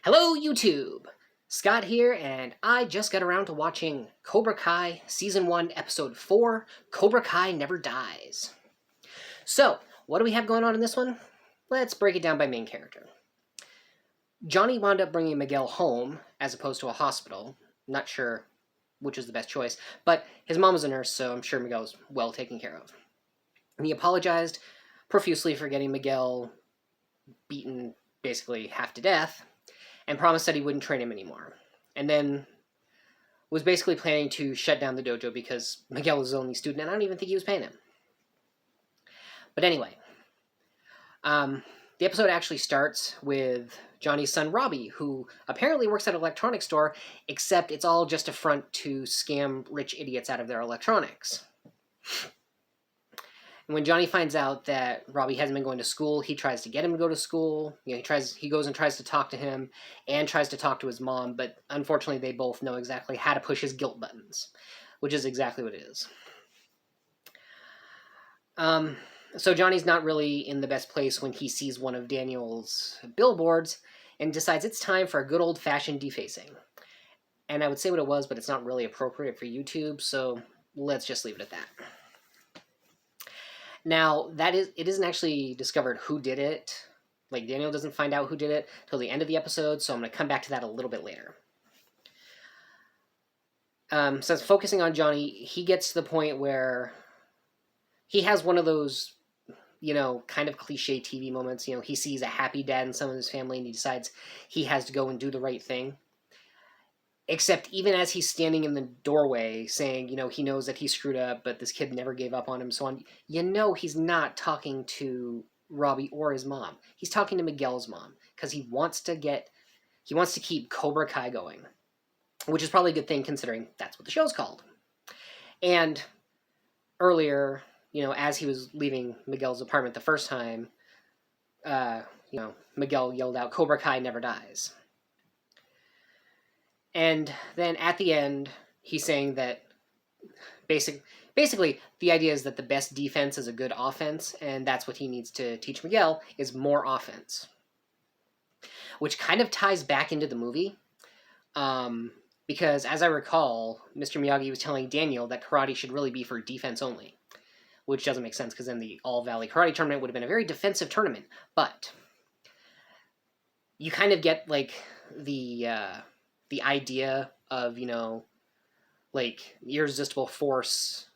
Hello, YouTube! Scott here, and I just got around to watching Cobra Kai Season 1, Episode 4, Cobra Kai Never Dies. So, what do we have going on in this one? Let's break it down by main character. Johnny wound up bringing Miguel home, as opposed to a hospital. Not sure which is the best choice, but his mom was a nurse, so I'm sure Miguel was well taken care of. And he apologized profusely for getting Miguel beaten basically half to death, and promised that he wouldn't train him anymore. And then was basically planning to shut down the dojo because Miguel was his only student, and I don't even think he was paying him. But anyway, the episode actually starts with Johnny's son, Robbie, who apparently works at an electronics store, except it's all just a front to scam rich idiots out of their electronics. And when Johnny finds out that Robbie hasn't been going to school, he tries to get him to go to school. He goes and tries to talk to him and tries to talk to his mom, but unfortunately they both know exactly how to push his guilt buttons, which is exactly what it is. So Johnny's not really in the best place when he sees one of Daniel's billboards and decides it's time for a good old-fashioned defacing. And I would say what it was, but it's not really appropriate for YouTube, so let's just leave it at that. Now, it isn't actually discovered who did it. Like, Daniel doesn't find out who did it till the end of the episode, so I'm going to come back to that a little bit later. Since focusing on Johnny, he gets to the point where he has one of those, kind of cliche TV moments. He sees a happy dad in some of his family, and he decides he has to go and do the right thing. Except even as he's standing in the doorway saying, he knows that he screwed up, but this kid never gave up on him, so on, he's not talking to Robbie or his mom. He's talking to Miguel's mom, because he wants to keep Cobra Kai going, which is probably a good thing considering that's what the show's called. And earlier, as he was leaving Miguel's apartment the first time, Miguel yelled out, "Cobra Kai never dies." And then at the end, he's saying that basically the idea is that the best defense is a good offense, and that's what he needs to teach Miguel, is more offense. Which kind of ties back into the movie, because as I recall, Mr. Miyagi was telling Daniel that karate should really be for defense only, which doesn't make sense because then the All-Valley Karate Tournament would have been a very defensive tournament, but you kind of get, the idea of, irresistible force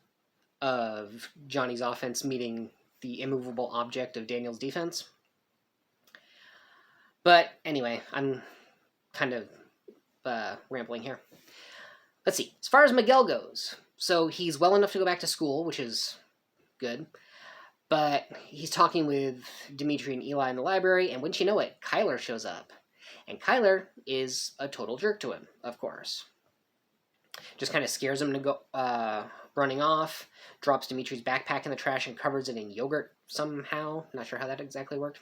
of Johnny's offense meeting the immovable object of Daniel's defense. But anyway, I'm kind of rambling here. Let's see. As far as Miguel goes, so he's well enough to go back to school, which is good. But he's talking with Dimitri and Eli in the library, and wouldn't you know it, Kyler shows up. And Kyler is a total jerk to him, of course. Just kind of scares him to go running off, drops Dimitri's backpack in the trash and covers it in yogurt somehow. Not sure how that exactly worked.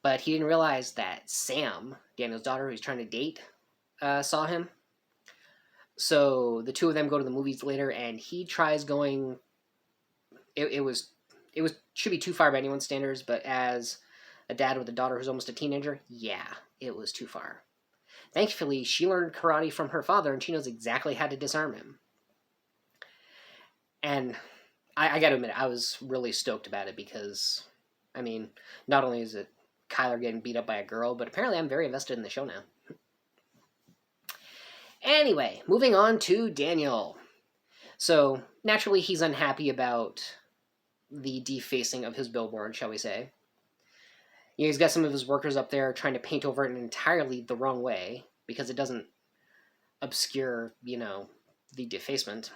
But he didn't realize that Sam, Daniel's daughter, who he's trying to date, saw him. So the two of them go to the movies later, and he tries going... It should be too far by anyone's standards, but as a dad with a daughter who's almost a teenager, yeah, it was too far. Thankfully, she learned karate from her father, and she knows exactly how to disarm him. And I gotta admit, I was really stoked about it because, not only is it Kyler getting beat up by a girl, but apparently I'm very invested in the show now. Anyway, moving on to Daniel. So, naturally, he's unhappy about the defacing of his billboard, shall we say. He's got some of his workers up there trying to paint over it entirely the wrong way because it doesn't obscure, the defacement.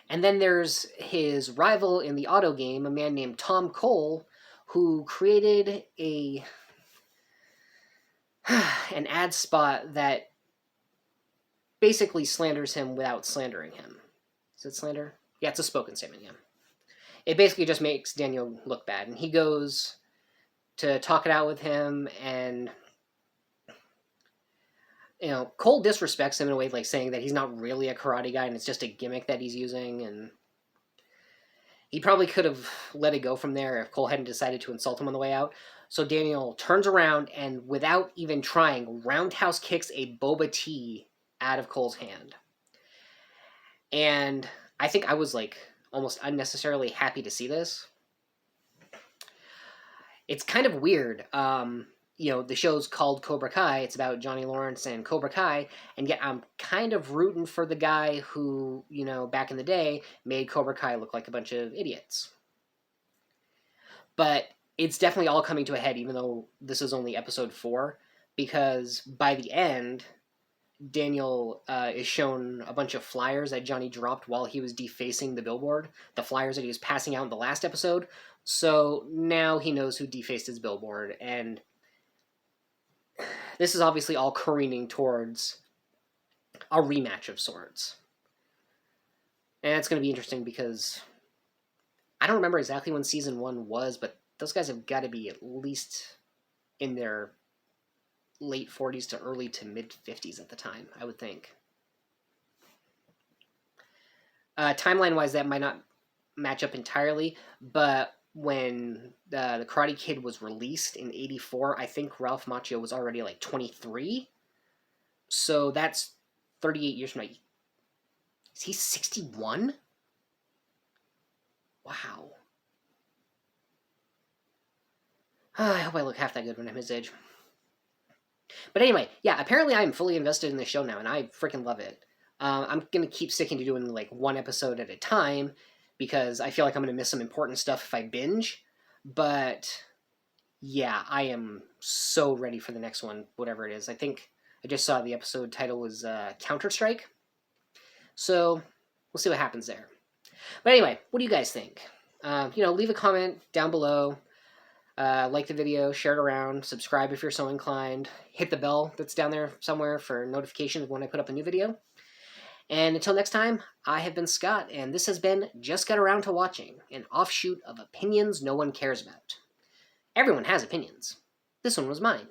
And then there's his rival in the auto game, a man named Tom Cole, who created an ad spot that basically slanders him without slandering him. Is it slander? Yeah, it's a spoken statement, yeah. It basically just makes Daniel look bad, and he goes to talk it out with him, and Cole disrespects him in a way, like saying that he's not really a karate guy and it's just a gimmick that he's using, and he probably could have let it go from there if Cole hadn't decided to insult him on the way out. So Daniel turns around and, without even trying, roundhouse kicks a boba tea out of Cole's hand. And I think I was like almost unnecessarily happy to see this. It's kind of weird. The show's called Cobra Kai. It's about Johnny Lawrence and Cobra Kai, and yet I'm kind of rooting for the guy who, back in the day made Cobra Kai look like a bunch of idiots. But it's definitely all coming to a head, even though this is only episode 4, because by the end, Daniel is shown a bunch of flyers that Johnny dropped while he was defacing the billboard, the flyers that he was passing out in the last episode. So now he knows who defaced his billboard, and this is obviously all careening towards a rematch of sorts. And it's going to be interesting because I don't remember exactly when season 1 was, but those guys have got to be at least in their late 40s to early to mid 50s at the time, I would think. Timeline-wise, that might not match up entirely, but when the Karate Kid was released in 84, I think Ralph Macchio was already like 23. So that's 38 years from now. Is he 61? Wow. I hope I look half that good when I'm his age. But anyway, yeah, apparently I'm fully invested in the show now, and I freaking love it. I'm going to keep sticking to doing like one episode at a time, because I feel like I'm going to miss some important stuff if I binge. But yeah, I am so ready for the next one, whatever it is. I think I just saw the episode title was Counter-Strike. So we'll see what happens there. But anyway, what do you guys think? Leave a comment down below. Like the video, share it around, subscribe if you're so inclined, hit the bell that's down there somewhere for notifications when I put up a new video. And until next time, I have been Scott, and this has been Just Got Around to Watching, an offshoot of opinions no one cares about. Everyone has opinions. This one was mine.